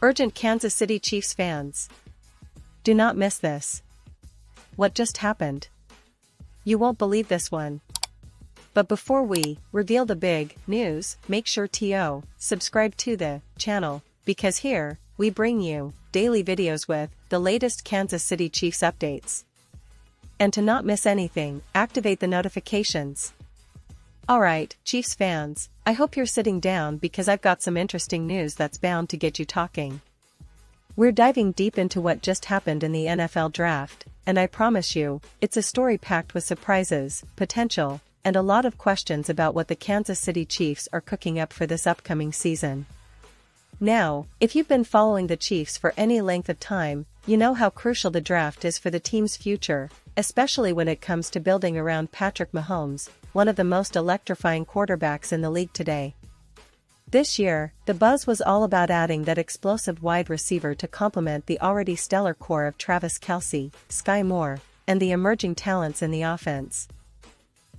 Urgent Kansas City Chiefs fans. Do not miss this. What just happened? You won't believe this one. But before we reveal the big news, make sure to subscribe to the channel, because here, we bring you daily videos with the latest Kansas City Chiefs updates. And to not miss anything, activate the notifications. Alright, Chiefs fans, I hope you're sitting down because I've got some interesting news that's bound to get you talking. We're diving deep into what just happened in the NFL draft, and I promise you, it's a story packed with surprises, potential, and a lot of questions about what the Kansas City Chiefs are cooking up for this upcoming season. Now, if you've been following the Chiefs for any length of time, you know how crucial the draft is for the team's future, especially when it comes to building around Patrick Mahomes, one of the most electrifying quarterbacks in the league today. This year, the buzz was all about adding that explosive wide receiver to complement the already stellar core of Travis Kelce, Sky Moore, and the emerging talents in the offense.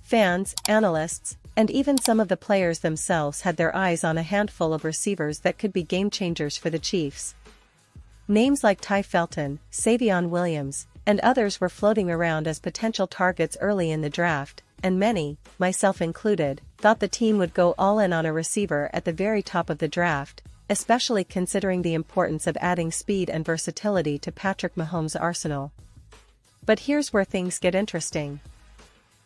Fans, analysts, and even some of the players themselves had their eyes on a handful of receivers that could be game-changers for the Chiefs. Names like Ty Felton, Savion Williams, and others were floating around as potential targets early in the draft, and many, myself included, thought the team would go all in on a receiver at the very top of the draft, especially considering the importance of adding speed and versatility to Patrick Mahomes' arsenal. But here's where things get interesting.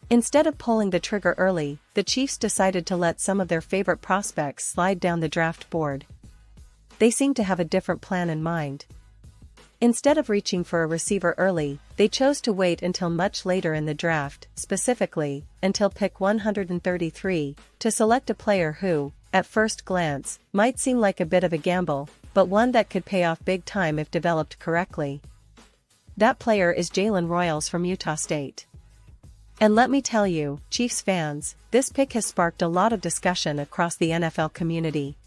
Instead of pulling the trigger early, the Chiefs decided to let some of their favorite prospects slide down the draft board. They seemed to have a different plan in mind. Instead of reaching for a receiver early, they chose to wait until much later in the draft, specifically, until pick 133, to select a player who, at first glance, might seem like a bit of a gamble, but one that could pay off big time if developed correctly. That player is Jalen Royals from Utah State. And let me tell you, Chiefs fans, this pick has sparked a lot of discussion across the NFL community.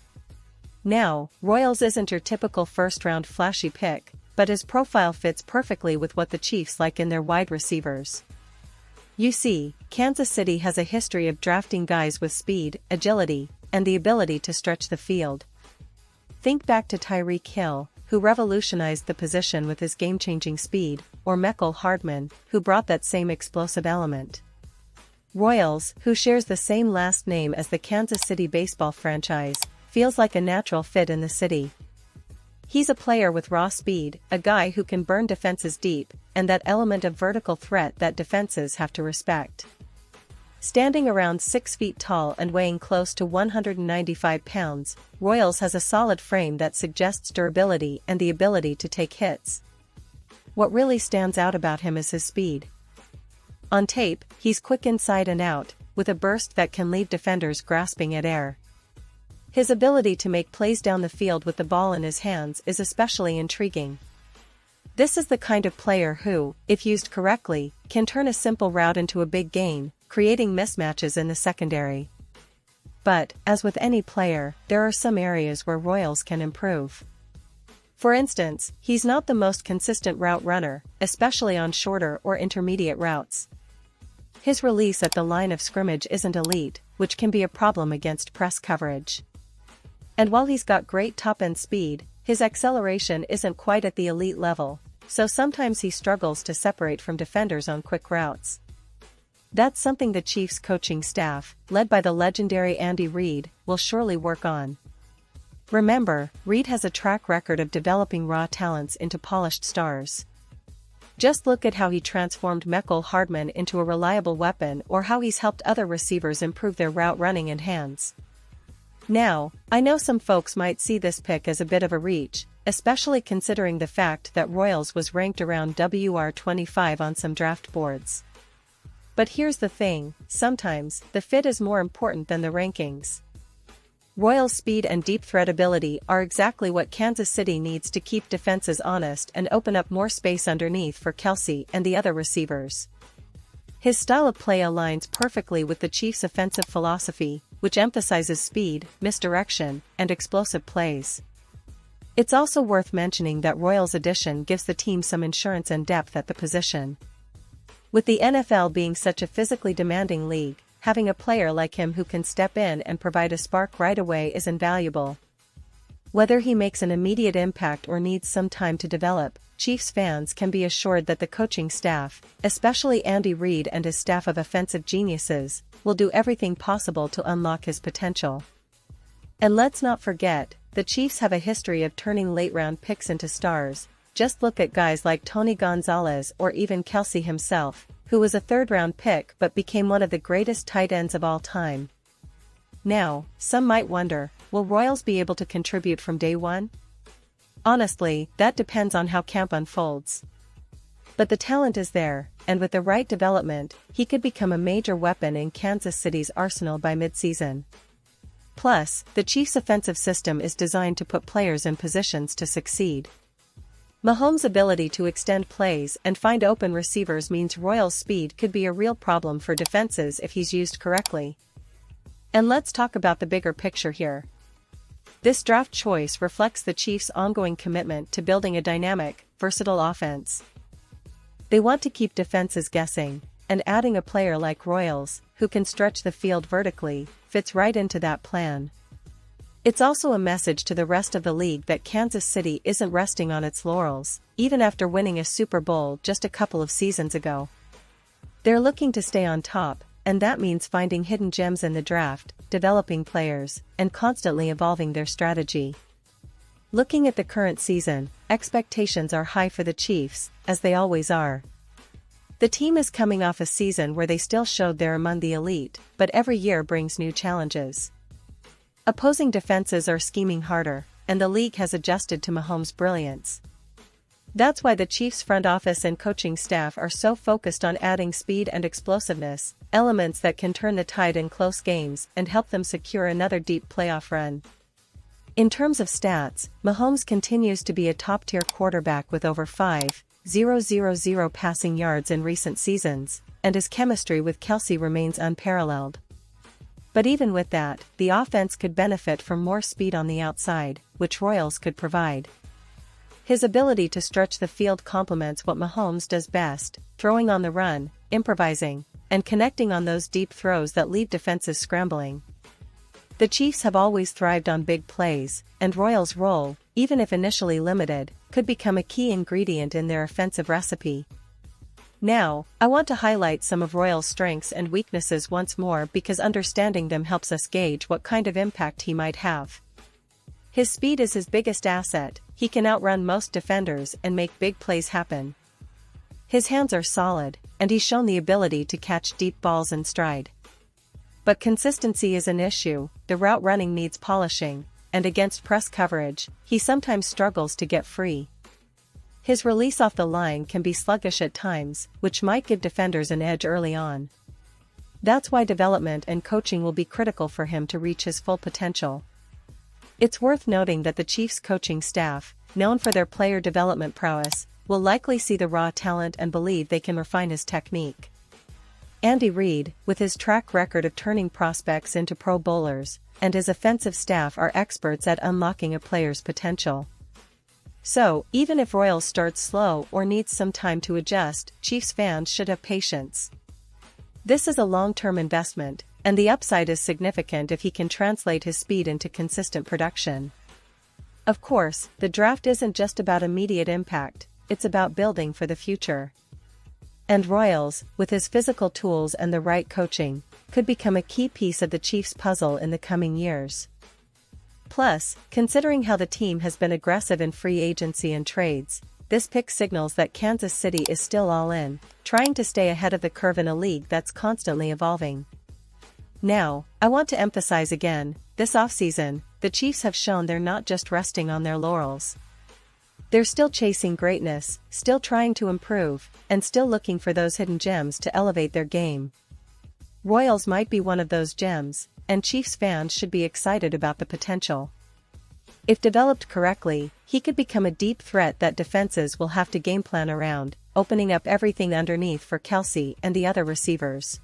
Now, Royals isn't your typical first-round flashy pick, but his profile fits perfectly with what the Chiefs like in their wide receivers. You see, Kansas City has a history of drafting guys with speed, agility, and the ability to stretch the field. Think back to Tyreek Hill, who revolutionized the position with his game-changing speed, or Mecole Hardman, who brought that same explosive element. Royals, who shares the same last name as the Kansas City baseball franchise, feels like a natural fit in the city. He's a player with raw speed, a guy who can burn defenses deep, and that element of vertical threat that defenses have to respect. Standing around 6 feet tall and weighing close to 195 pounds, Royals has a solid frame that suggests durability and the ability to take hits. What really stands out about him is his speed. On tape, he's quick inside and out, with a burst that can leave defenders grasping at air. His ability to make plays down the field with the ball in his hands is especially intriguing. This is the kind of player who, if used correctly, can turn a simple route into a big gain, creating mismatches in the secondary. But, as with any player, there are some areas where Royals can improve. For instance, he's not the most consistent route runner, especially on shorter or intermediate routes. His release at the line of scrimmage isn't elite, which can be a problem against press coverage. And while he's got great top-end speed, his acceleration isn't quite at the elite level, so sometimes he struggles to separate from defenders on quick routes. That's something the Chiefs coaching staff, led by the legendary Andy Reid, will surely work on. Remember, Reid has a track record of developing raw talents into polished stars. Just look at how he transformed Mecole Hardman into a reliable weapon, or how he's helped other receivers improve their route running and hands. Now, I know some folks might see this pick as a bit of a reach, especially considering the fact that Royals was ranked around WR25 on some draft boards. But here's the thing, sometimes, the fit is more important than the rankings. Royals' speed and deep threat ability are exactly what Kansas City needs to keep defenses honest and open up more space underneath for Kelce and the other receivers. His style of play aligns perfectly with the Chiefs' offensive philosophy, which emphasizes speed, misdirection, and explosive plays. It's also worth mentioning that Royals' addition gives the team some insurance and depth at the position. With the NFL being such a physically demanding league, having a player like him who can step in and provide a spark right away is invaluable. Whether he makes an immediate impact or needs some time to develop, Chiefs fans can be assured that the coaching staff, especially Andy Reid and his staff of offensive geniuses, will do everything possible to unlock his potential. And let's not forget, the Chiefs have a history of turning late-round picks into stars. Just look at guys like Tony Gonzalez or even Kelce himself, who was a third-round pick but became one of the greatest tight ends of all time. Now, some might wonder, will Royals be able to contribute from day one? Honestly, that depends on how camp unfolds. But the talent is there, and with the right development, he could become a major weapon in Kansas City's arsenal by mid-season. Plus, the Chiefs' offensive system is designed to put players in positions to succeed. Mahomes' ability to extend plays and find open receivers means Royals' speed could be a real problem for defenses if he's used correctly. And let's talk about the bigger picture here. This draft choice reflects the Chiefs' ongoing commitment to building a dynamic, versatile offense. They want to keep defenses guessing, and adding a player like Royals, who can stretch the field vertically, fits right into that plan. It's also a message to the rest of the league that Kansas City isn't resting on its laurels, even after winning a Super Bowl just a couple of seasons ago. They're looking to stay on top, and that means finding hidden gems in the draft, developing players, and constantly evolving their strategy. Looking at the current season, expectations are high for the Chiefs, as they always are. The team is coming off a season where they still showed they're among the elite, but every year brings new challenges. Opposing defenses are scheming harder, and the league has adjusted to Mahomes' brilliance. That's why the Chiefs' front office and coaching staff are so focused on adding speed and explosiveness, elements that can turn the tide in close games and help them secure another deep playoff run. In terms of stats, Mahomes continues to be a top-tier quarterback with over 5,000 passing yards in recent seasons, and his chemistry with Kelce remains unparalleled. But even with that, the offense could benefit from more speed on the outside, which Royals could provide. His ability to stretch the field complements what Mahomes does best, throwing on the run, improvising, and connecting on those deep throws that leave defenses scrambling. The Chiefs have always thrived on big plays, and Royals' role, even if initially limited, could become a key ingredient in their offensive recipe. Now, I want to highlight some of Royals' strengths and weaknesses once more because understanding them helps us gauge what kind of impact he might have. His speed is his biggest asset. He can outrun most defenders and make big plays happen. His hands are solid, and he's shown the ability to catch deep balls in stride. But consistency is an issue. The route running needs polishing, and against press coverage, he sometimes struggles to get free. His release off the line can be sluggish at times, which might give defenders an edge early on. That's why development and coaching will be critical for him to reach his full potential. It's worth noting that the Chiefs' coaching staff, known for their player development prowess, will likely see the raw talent and believe they can refine his technique. Andy Reid, with his track record of turning prospects into Pro Bowlers, and his offensive staff are experts at unlocking a player's potential. So, even if Royals starts slow or needs some time to adjust, Chiefs fans should have patience. This is a long-term investment, and the upside is significant if he can translate his speed into consistent production. Of course, the draft isn't just about immediate impact, it's about building for the future. And Royals, with his physical tools and the right coaching, could become a key piece of the Chiefs' puzzle in the coming years. Plus, considering how the team has been aggressive in free agency and trades, this pick signals that Kansas City is still all in, trying to stay ahead of the curve in a league that's constantly evolving. Now, I want to emphasize again, this offseason, the Chiefs have shown they're not just resting on their laurels. They're still chasing greatness, still trying to improve, and still looking for those hidden gems to elevate their game. Royals might be one of those gems, and Chiefs fans should be excited about the potential. If developed correctly, he could become a deep threat that defenses will have to game plan around, opening up everything underneath for Kelce and the other receivers.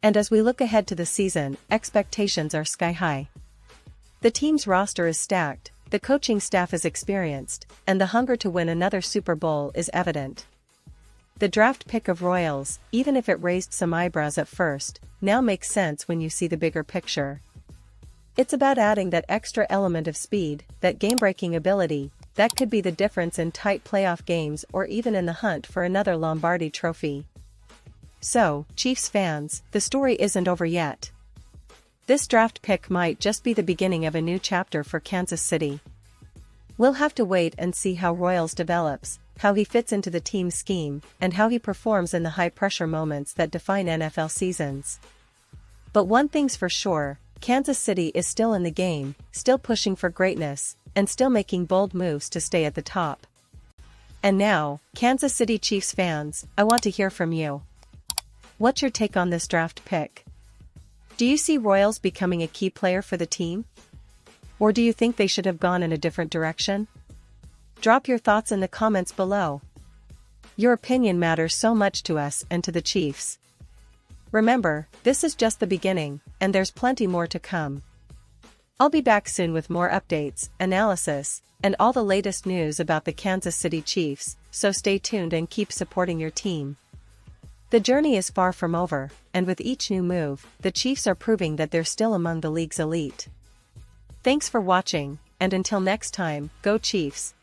And as we look ahead to the season, expectations are sky high. The team's roster is stacked, the coaching staff is experienced, and the hunger to win another Super Bowl is evident. The draft pick of Royals, even if it raised some eyebrows at first, now makes sense when you see the bigger picture. It's about adding that extra element of speed, that game-breaking ability, that could be the difference in tight playoff games or even in the hunt for another Lombardi trophy. So, Chiefs fans, the story isn't over yet. This draft pick might just be the beginning of a new chapter for Kansas City. We'll have to wait and see how Royals develops, how he fits into the team's scheme, and how he performs in the high-pressure moments that define NFL seasons. But one thing's for sure, Kansas City is still in the game, still pushing for greatness, and still making bold moves to stay at the top. And now, Kansas City Chiefs fans, I want to hear from you. What's your take on this draft pick? Do you see Royals becoming a key player for the team? Or do you think they should have gone in a different direction? Drop your thoughts in the comments below. Your opinion matters so much to us and to the Chiefs. Remember, this is just the beginning, and there's plenty more to come. I'll be back soon with more updates, analysis, and all the latest news about the Kansas City Chiefs, so stay tuned and keep supporting your team. The journey is far from over, and with each new move, the Chiefs are proving that they're still among the league's elite. Thanks for watching, and until next time, go Chiefs!